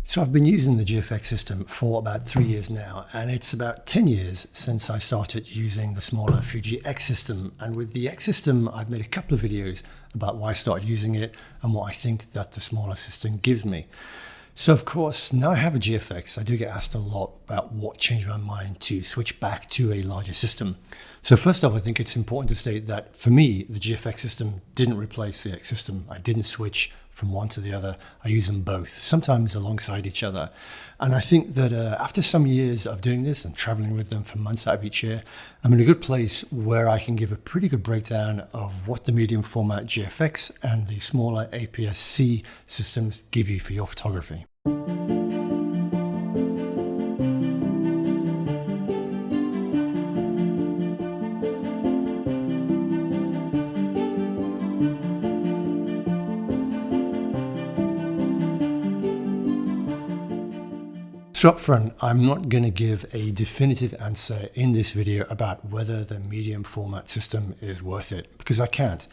So I've been using the GFX system for about 3 years now, and it's about 10 years since I started using the smaller Fuji X system. And with the X system, I've made a couple of videos about why I started using it and what I think that the smaller system gives me. So of course, now I have a GFX, I do get asked a lot about what changed my mind to switch back to a larger system. So first off, I think it's important to state that for me, the GFX system didn't replace the X system. I didn't switch from one to the other. I use them both, sometimes alongside each other. And I think that after some years of doing this and traveling with them for months out of each year, I'm in a good place where I can give a pretty good breakdown of what the medium format GFX and the smaller APS-C systems give you for your photography. So up front, I'm not going to give a definitive answer in this video about whether the medium format system is worth it, because I can't.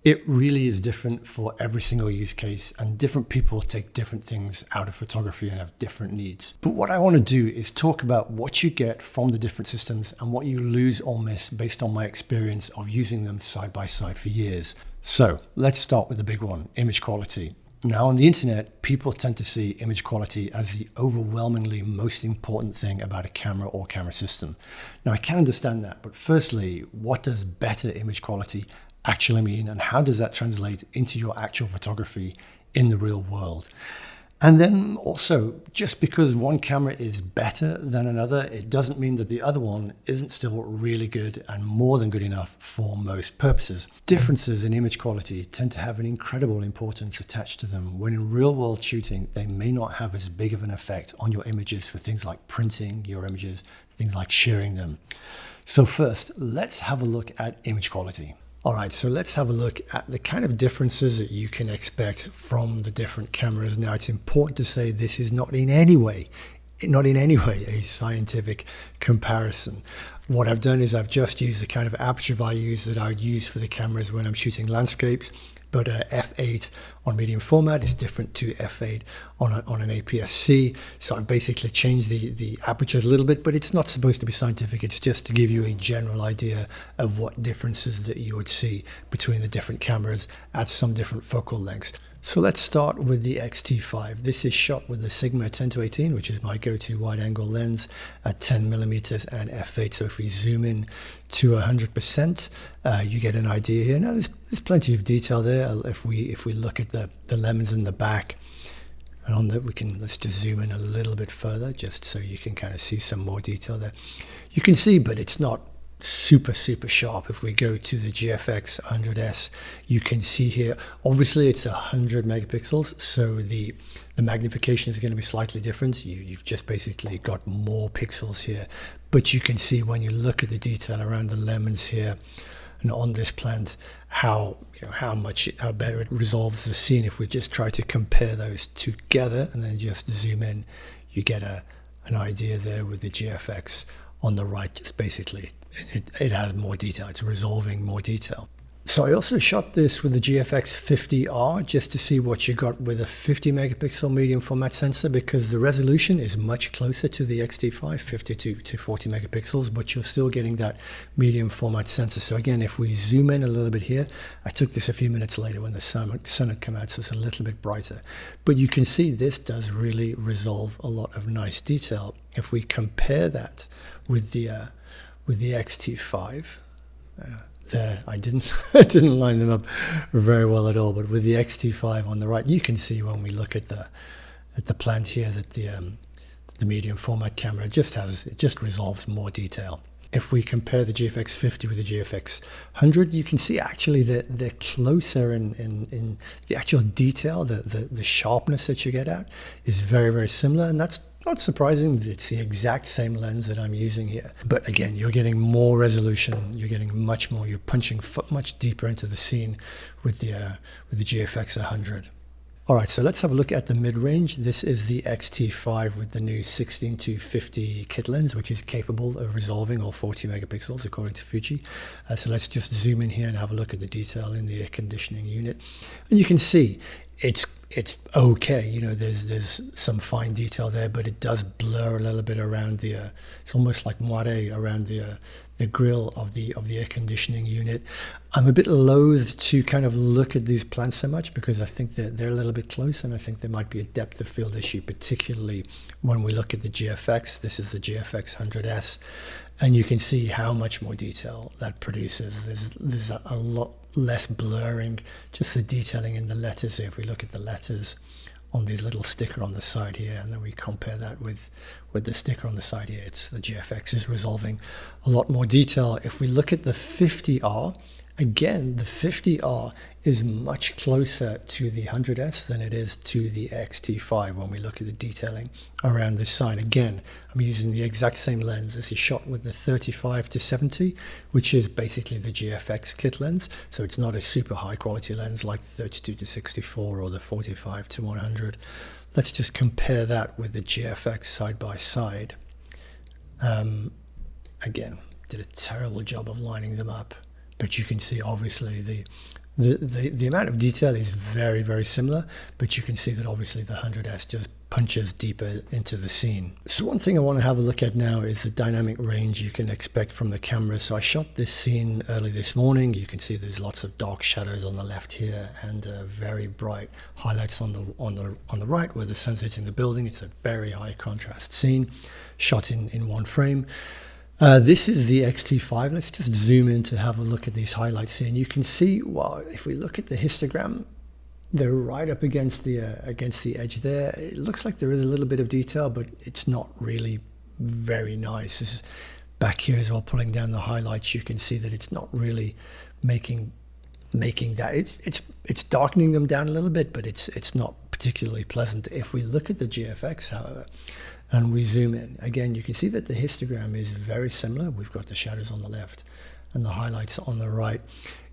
It really is different for every single use case, and different people take different things out of photography and have different needs. But what I want to do is talk about what you get from the different systems and what you lose or miss based on my experience of using them side by side for years. So let's start with the big one, image quality. Now on the internet, people tend to see image quality as the overwhelmingly most important thing about a camera or camera system. Now I can understand that, but firstly, what does better image quality actually mean, and how does that translate into your actual photography in the real world? And then also, just because one camera is better than another, it doesn't mean that the other one isn't still really good and more than good enough for most purposes. Differences in image quality tend to have an incredible importance attached to them, when in real world shooting, they may not have as big of an effect on your images for things like printing your images, things like sharing them. So first, let's have a look at image quality. All right, so let's have a look at the kind of differences that you can expect from the different cameras. Now, it's important to say this is not in any way a scientific comparison. What I've done is I've just used the kind of aperture values that I would use for the cameras when I'm shooting landscapes. But f8 on medium format is different to f8 on an APS-C. So I've basically changed the apertures a little bit, but it's not supposed to be scientific. It's just to give you a general idea of what differences that you would see between the different cameras at some different focal lengths. So let's start with the X-T5. This is shot with the Sigma 10-18, which is my go-to wide-angle lens at 10mm and f8. So if we zoom in to 100%, you get an idea here. Now there's plenty of detail there. If we look at the lemons in the back, and on that let's just zoom in a little bit further, just so you can kind of see some more detail there. You can see, but it's not super sharp. If we go to the GFX 100S, you can see here, obviously it's 100 megapixels, so the magnification is going to be slightly different. You've just basically got more pixels here, but you can see when you look at the detail around the lemons here and on this plant, how better it resolves the scene. If we just try to compare those together and then just zoom in, you get an idea there with the GFX on the right. Just basically it has more detail, it's resolving more detail. So I also shot this with the GFX 50R just to see what you got with a 50 megapixel medium format sensor, because the resolution is much closer to the X-T5, 50 to 40 megapixels, but you're still getting that medium format sensor. So again, if we zoom in a little bit here, I took this a few minutes later when the sun had come out, so it's a little bit brighter. But you can see this does really resolve a lot of nice detail. If we compare that with the X-T5, there I didn't line them up very well at all, but with the X-T5 on the right, you can see when we look at the plant here that the medium format camera just resolves more detail. If we compare the GFX 50 with the GFX 100, you can see actually that they're closer in the actual detail. The sharpness that you get out is very similar, and that's not surprising. It's the exact same lens that I'm using here. But again, you're getting more resolution, you're getting much more, you're punching much deeper into the scene with the GFX 100. All right, so let's have a look at the mid-range. This is the X-T5 with the new 16 to 50 kit lens, which is capable of resolving all 40 megapixels according to Fuji. So let's just zoom in here and have a look at the detail in the air conditioning unit. And you can see it's it's okay. You know, there's some fine detail there, but it does blur a little bit around the. It's almost like moire around the grill of the air conditioning unit. I'm a bit loath to kind of look at these plants so much because I think they're a little bit close, and I think there might be a depth of field issue, particularly when we look at the GFX. This is the GFX 100S, and you can see how much more detail that produces. There's a lot less blurring, just the detailing in the letters here. If we look at the letters on this little sticker on the side here, and then we compare that with the sticker on the side here, it's the GFX is resolving a lot more detail. If we look at the 50R, again, the 50R is much closer to the 100S than it is to the XT5 when we look at the detailing around this side. Again, I'm using the exact same lens. This is shot with the 35-70, which is basically the GFX kit lens. So it's not a super high quality lens like the 32-64 or the 45-100. Let's just compare that with the GFX side by side. Again, did a terrible job of lining them up. But you can see obviously the amount of detail is very, very similar, but you can see that obviously the 100S just punches deeper into the scene. So one thing I want to have a look at now is the dynamic range you can expect from the camera. So I shot this scene early this morning. You can see there's lots of dark shadows on the left here and very bright highlights on the right where the sun's hitting the building. It's a very high contrast scene shot in one frame. This is the XT5. Let's just zoom in to have a look at these highlights here. And you can see, well, if we look at the histogram, they're right up against the edge there. It looks like there is a little bit of detail, but it's not really very nice. This is back here as well, pulling down the highlights. You can see that it's not really making that. It's darkening them down a little bit, but it's not particularly pleasant. If we look at the GFX, however, and we zoom in, again, you can see that the histogram is very similar. We've got the shadows on the left and the highlights on the right.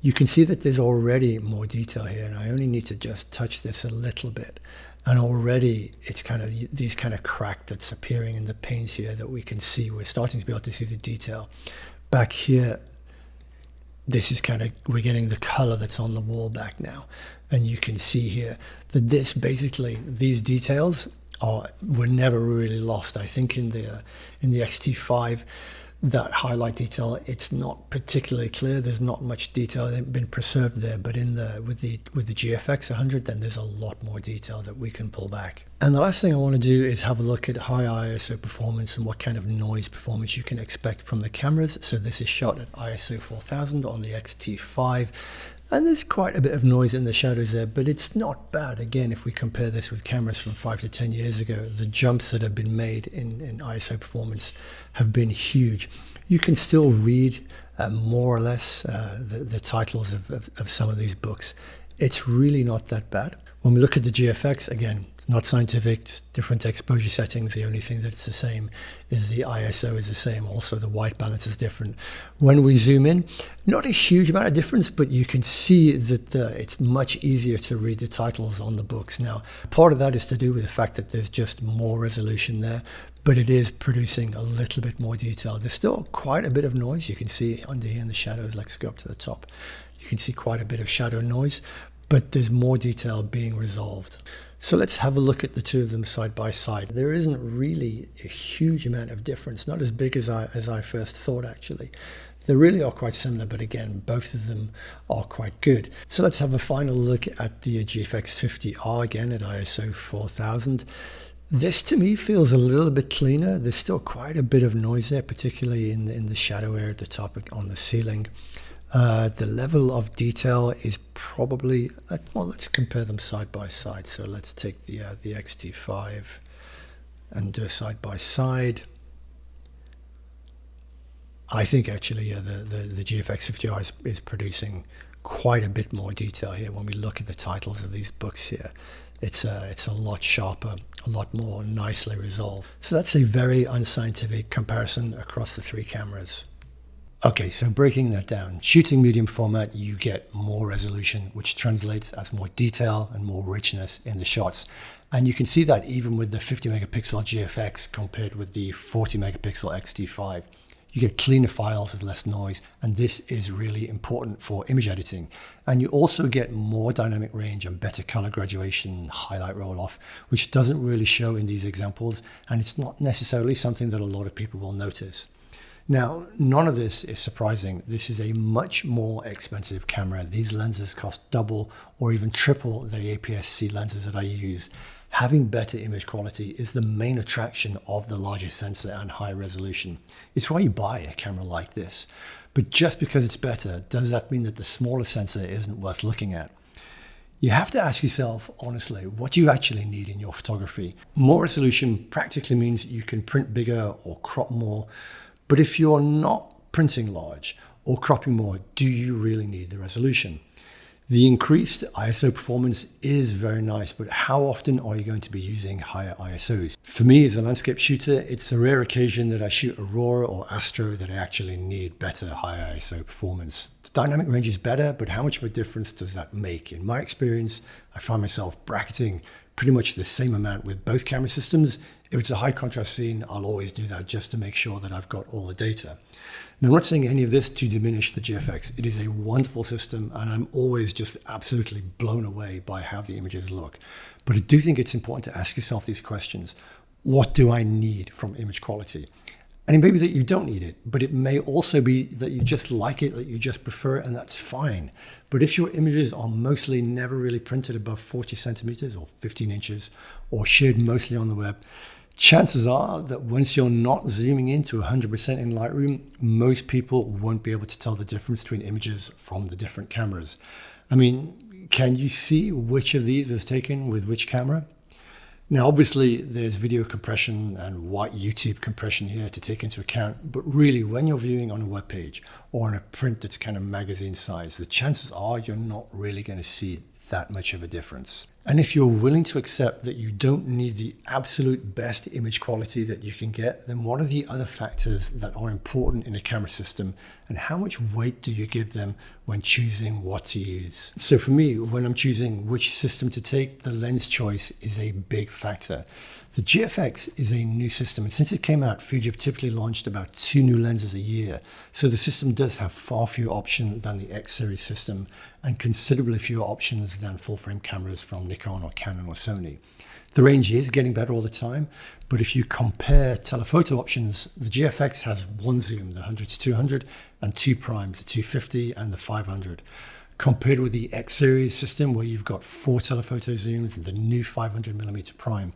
You can see that there's already more detail here, and I only need to just touch this a little bit. And already it's kind of these kind of crack that's appearing in the panes here that we can see. We're starting to be able to see the detail. Back here, this is kind of, we're getting the color that's on the wall back now. And you can see here that this basically, these details were never really lost. I think in the XT5, that highlight detail, it's not particularly clear. There's not much detail that been preserved there, but with the GFX 100, then there's a lot more detail that we can pull back. And the last thing I want to do is have a look at high ISO performance and what kind of noise performance you can expect from the cameras. So this is shot at ISO 4000 on the XT5. And there's quite a bit of noise in the shadows there, but it's not bad. Again, if we compare this with cameras from 5 to 10 years ago, the jumps that have been made in ISO performance have been huge. You can still read more or less the titles of some of these books. It's really not that bad. When we look at the GFX, again, it's not scientific, it's different exposure settings. The only thing that's the same is the ISO is the same. Also, the white balance is different. When we zoom in, not a huge amount of difference, but you can see that it's much easier to read the titles on the books. Now, part of that is to do with the fact that there's just more resolution there, but it is producing a little bit more detail. There's still quite a bit of noise. You can see under here in the shadows, let's go up to the top. You can see quite a bit of shadow noise, but there's more detail being resolved. So let's have a look at the two of them side by side. There isn't really a huge amount of difference, not as big as I first thought actually. They really are quite similar, but again, both of them are quite good. So let's have a final look at the GFX 50R again at ISO 4000. This to me feels a little bit cleaner. There's still quite a bit of noise there, particularly in the shadow area at the top on the ceiling. The level of detail is probably, well, let's compare them side by side. So let's take the XT5 and do a side by side. I think actually, yeah, the GFX 50R is producing quite a bit more detail here. When we look at the titles of these books here, it's a lot sharper, a lot more nicely resolved. So that's a very unscientific comparison across the three cameras. Okay, so breaking that down, shooting medium format, you get more resolution, which translates as more detail and more richness in the shots. And you can see that even with the 50 megapixel GFX compared with the 40 megapixel XT5. You get cleaner files with less noise, and this is really important for image editing. And you also get more dynamic range and better color graduation, highlight roll off, which doesn't really show in these examples, and it's not necessarily something that a lot of people will notice. Now, none of this is surprising. This is a much more expensive camera. These lenses cost double or even triple the APS-C lenses that I use. Having better image quality is the main attraction of the larger sensor and high resolution. It's why you buy a camera like this. But just because it's better, does that mean that the smaller sensor isn't worth looking at? You have to ask yourself, honestly, what do you actually need in your photography? More resolution practically means you can print bigger or crop more. But if you're not printing large or cropping more, do you really need the resolution? The increased ISO performance is very nice, but how often are you going to be using higher ISOs? For me as a landscape shooter, it's a rare occasion that I shoot Aurora or Astro that I actually need better higher ISO performance. The dynamic range is better, but how much of a difference does that make? In my experience, I find myself bracketing pretty much the same amount with both camera systems. If it's a high contrast scene, I'll always do that just to make sure that I've got all the data. Now, I'm not saying any of this to diminish the GFX. It is a wonderful system, and I'm always just absolutely blown away by how the images look. But I do think it's important to ask yourself these questions. What do I need from image quality? And it may be that you don't need it, but it may also be that you just like it, that you just prefer it, and that's fine. But if your images are mostly never really printed above 40 centimeters or 15 inches, or shared mostly on the web, chances are that once you're not zooming into 100% in Lightroom, most people won't be able to tell the difference between images from the different cameras. I mean, can you see which of these was taken with which camera? Now, obviously, there's video compression and white YouTube compression here to take into account, but really, when you're viewing on a web page or on a print that's kind of magazine size, the chances are you're not really going to see that much of a difference. And if you're willing to accept that you don't need the absolute best image quality that you can get, then what are the other factors that are important in a camera system, and how much weight do you give them when choosing what to use? So for me, when I'm choosing which system to take, the lens choice is a big factor. The GFX is a new system, and since it came out, Fuji have typically launched about 2 new lenses a year. So the system does have far fewer options than the X series system, and considerably fewer options than full-frame cameras from Nikon or Canon or Sony. The range is getting better all the time, but if you compare telephoto options, the GFX has one zoom, the 100 to 200, and 2 primes, the 250 and the 500. Compared with the X series system, where you've got 4 telephoto zooms and the new 500mm prime.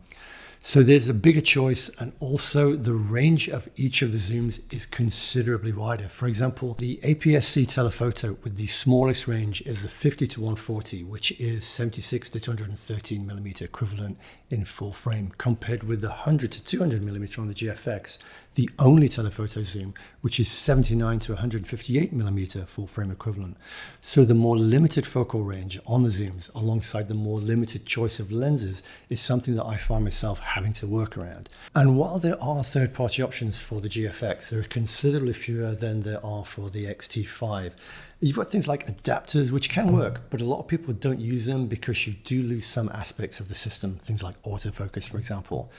So there's a bigger choice, and also the range of each of the zooms is considerably wider. For example, the APS-C telephoto with the smallest range is the 50 to 140, which is 76 to 213mm equivalent in full frame, compared with the 100 to 200mm on the GFX, the only telephoto zoom, which is 79 to 158mm full frame equivalent. So the more limited focal range on the zooms alongside the more limited choice of lenses is something that I find myself having to work around. And while there are third-party options for the GFX, there are considerably fewer than there are for the X-T5. You've got things like adapters, which can work, but a lot of people don't use them because you do lose some aspects of the system, things like autofocus, for example.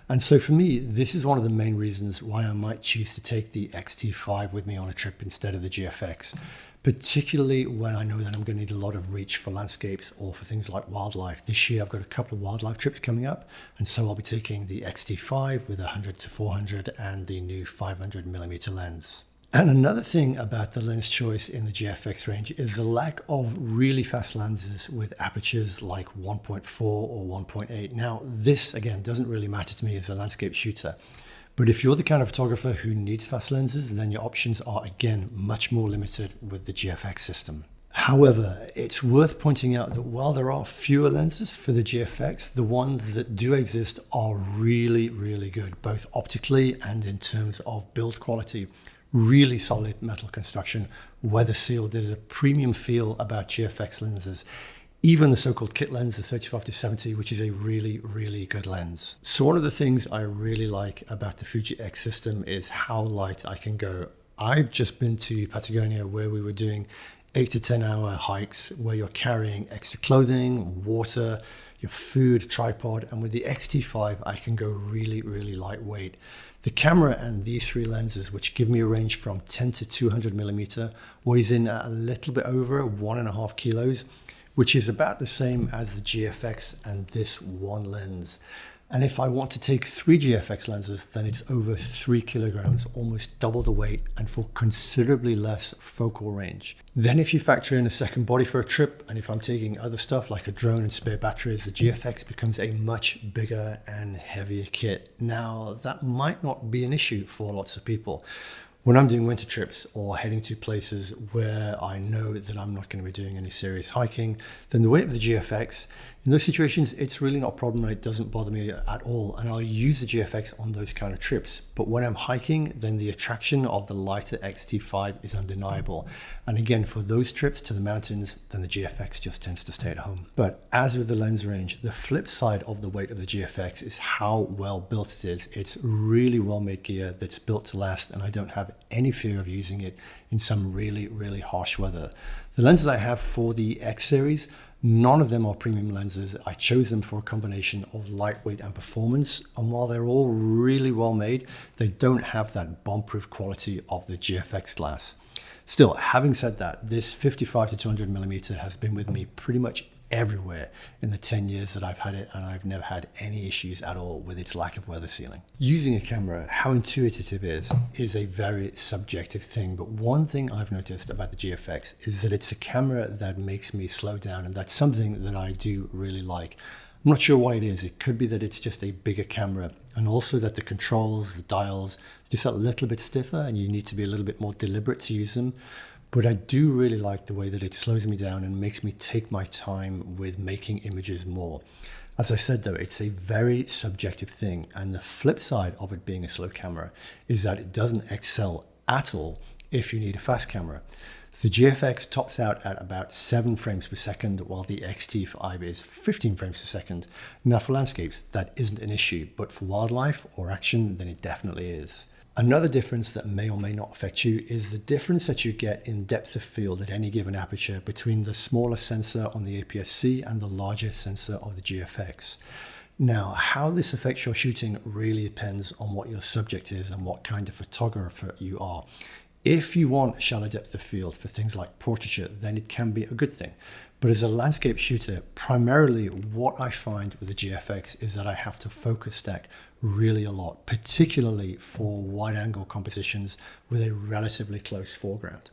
And so for me, this is one of the main reasons why I might choose to take the X-T5 with me on a trip instead of the GFX, particularly when I know that I'm going to need a lot of reach for landscapes or for things like wildlife. This year, I've got a couple of wildlife trips coming up, and so I'll be taking the X-T5 with 100 to 400 and the new 500mm lens. And another thing about the lens choice in the GFX range is the lack of really fast lenses with apertures like 1.4 or 1.8. Now, this, again, doesn't really matter to me as a landscape shooter. But if you're the kind of photographer who needs fast lenses, then your options are, again, much more limited with the GFX system. However, it's worth pointing out that while there are fewer lenses for the GFX, the ones that do exist are really, really good, both optically and in terms of build quality. Really solid metal construction, weather sealed. There's a premium feel about GFX lenses. Even the so-called kit lens, the 35 to 70, which is a really, really good lens. So one of the things I really like about the Fuji X system is how light I can go. I've just been to Patagonia where we were doing 8 to 10 hour hikes where you're carrying extra clothing, water, your food, tripod, and with the X-T5, I can go really, really lightweight. The camera and these three lenses, which give me a range from 10 to 200 millimeter, weighs in at a little bit over 1.5 kilos, which is about the same as the GFX and this one lens. And if I want to take 3 GFX lenses, then it's over 3 kilograms, almost double the weight, and for considerably less focal range. Then if you factor in a second body for a trip, and if I'm taking other stuff like a drone and spare batteries, the GFX becomes a much bigger and heavier kit. Now, that might not be an issue for lots of people. When I'm doing winter trips or heading to places where I know that I'm not going to be doing any serious hiking, then the weight of the GFX, in those situations, it's really not a problem and it doesn't bother me at all. And I'll use the GFX on those kind of trips. But when I'm hiking, then the attraction of the lighter X-T5 is undeniable. And again, for those trips to the mountains, then the GFX just tends to stay at home. But as with the lens range, the flip side of the weight of the GFX is how well built it is. It's really well-made gear that's built to last, and I don't have any fear of using it in some really, really harsh weather. The lenses I have for the X series, none of them are premium lenses. I chose them for a combination of lightweight and performance. And while they're all really well made, they don't have that bomb-proof quality of the GFX glass. Still, having said that, this 55 to 200 millimeter has been with me pretty much everywhere in the 10 years that I've had it, and I've never had any issues at all with its lack of weather sealing. Using a camera, how intuitive it is a very subjective thing, but one thing I've noticed about the GFX is that it's a camera that makes me slow down, and that's something that I do really like. I'm not sure why it is. It could be that it's just a bigger camera, and also that the controls, the dials, just a little bit stiffer and you need to be a little bit more deliberate to use them. But I do really like the way that it slows me down and makes me take my time with making images more. As I said though, it's a very subjective thing, and the flip side of it being a slow camera is that it doesn't excel at all if you need a fast camera. The GFX tops out at about 7 frames per second, while the X-T5 is 15 frames per second. Now for landscapes, that isn't an issue, but for wildlife or action, then it definitely is. Another difference that may or may not affect you is the difference that you get in depth of field at any given aperture between the smaller sensor on the APS-C and the larger sensor of the GFX. Now, how this affects your shooting really depends on what your subject is and what kind of photographer you are. If you want shallow depth of field for things like portraiture, then it can be a good thing. But as a landscape shooter, primarily what I find with the GFX is that I have to focus stack really a lot, particularly for wide angle compositions with a relatively close foreground.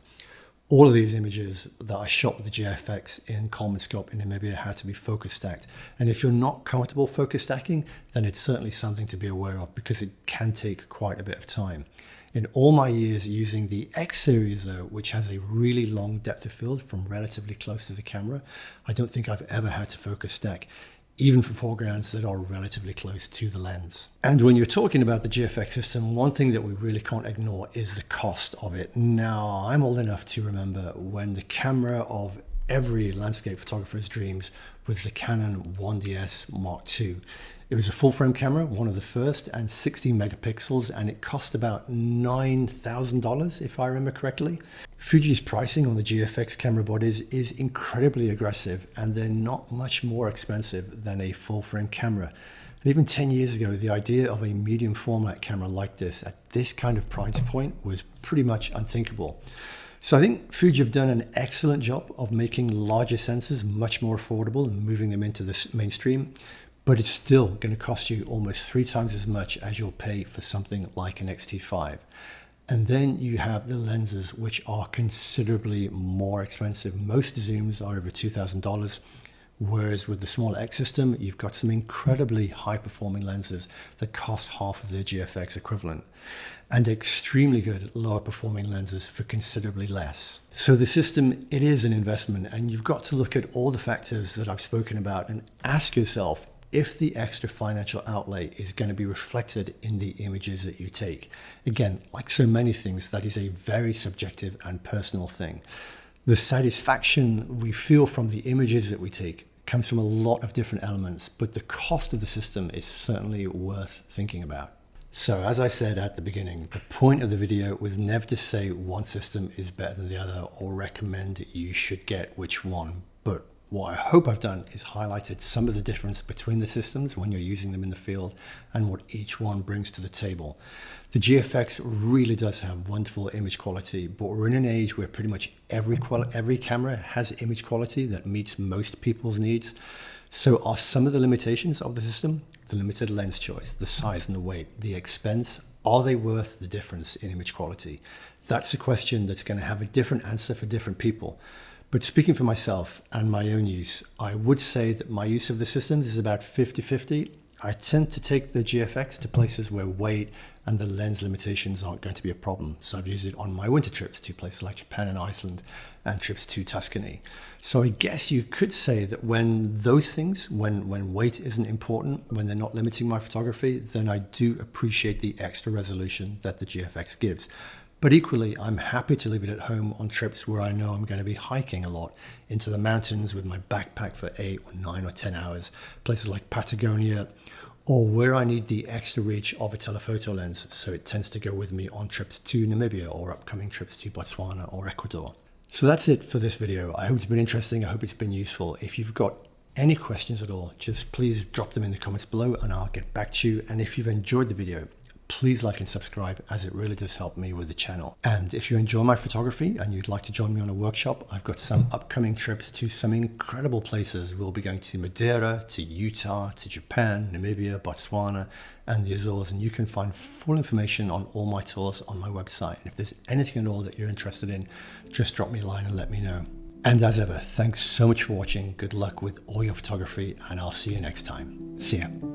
All of these images that I shot with the GFX in Coleman Scope in Namibia had to be focus stacked. And if you're not comfortable focus stacking, then it's certainly something to be aware of because it can take quite a bit of time. In all my years using the X series though, which has a really long depth of field from relatively close to the camera, I don't think I've ever had to focus stack, even for foregrounds that are relatively close to the lens. And when you're talking about the GFX system, one thing that we really can't ignore is the cost of it. Now, I'm old enough to remember when the camera of every landscape photographer's dreams was the Canon 1DS Mark II. It was a full frame camera, one of the first, and 16 megapixels, and it cost about $9,000 if I remember correctly. Fuji's pricing on the GFX camera bodies is incredibly aggressive, and they're not much more expensive than a full frame camera. And even 10 years ago, the idea of a medium format camera like this at this kind of price point was pretty much unthinkable. So I think Fuji have done an excellent job of making larger sensors much more affordable and moving them into the mainstream. But it's still going to cost you almost 3 times as much as you'll pay for something like an X-T5. And then you have the lenses, which are considerably more expensive. Most zooms are over $2,000, whereas with the smaller X system, you've got some incredibly high-performing lenses that cost half of their GFX equivalent, and extremely good lower-performing lenses for considerably less. So the system, it is an investment, and you've got to look at all the factors that I've spoken about and ask yourself, if the extra financial outlay is going to be reflected in the images that you take. Again, like so many things, that is a very subjective and personal thing. The satisfaction we feel from the images that we take comes from a lot of different elements, but the cost of the system is certainly worth thinking about. So as I said at the beginning, the point of the video was never to say one system is better than the other or recommend you should get which one, but What I hope I've done is highlighted some of the difference between the systems when you're using them in the field and what each one brings to the table. The GFX really does have wonderful image quality, but we're in an age where pretty much every camera has image quality that meets most people's needs. So are some of the limitations of the system, the limited lens choice, the size and the weight, the expense, are they worth the difference in image quality? That's a question that's going to have a different answer for different people. But speaking for myself and my own use, I would say that my use of the systems is about 50-50. I tend to take the GFX to places where weight and the lens limitations aren't going to be a problem. So I've used it on my winter trips to places like Japan and Iceland and trips to Tuscany. So I guess you could say that when those things, when weight isn't important, when they're not limiting my photography, then I do appreciate the extra resolution that the GFX gives. But equally, I'm happy to leave it at home on trips where I know I'm going to be hiking a lot into the mountains with my backpack for 8 or 9 or 10 hours, places like Patagonia, or where I need the extra reach of a telephoto lens, so it tends to go with me on trips to Namibia or upcoming trips to Botswana or Ecuador. So that's it for this video. I hope it's been interesting. I hope it's been useful. If you've got any questions at all, just please drop them in the comments below and I'll get back to you. And if you've enjoyed the video, please like and subscribe, as it really does help me with the channel. And if you enjoy my photography and you'd like to join me on a workshop, I've got some upcoming trips to some incredible places. We'll be going to Madeira, to Utah, to Japan, Namibia, Botswana, and the Azores. And you can find full information on all my tours on my website. And if there's anything at all that you're interested in, just drop me a line and let me know. And as ever, thanks so much for watching. Good luck with all your photography, and I'll see you next time. See ya.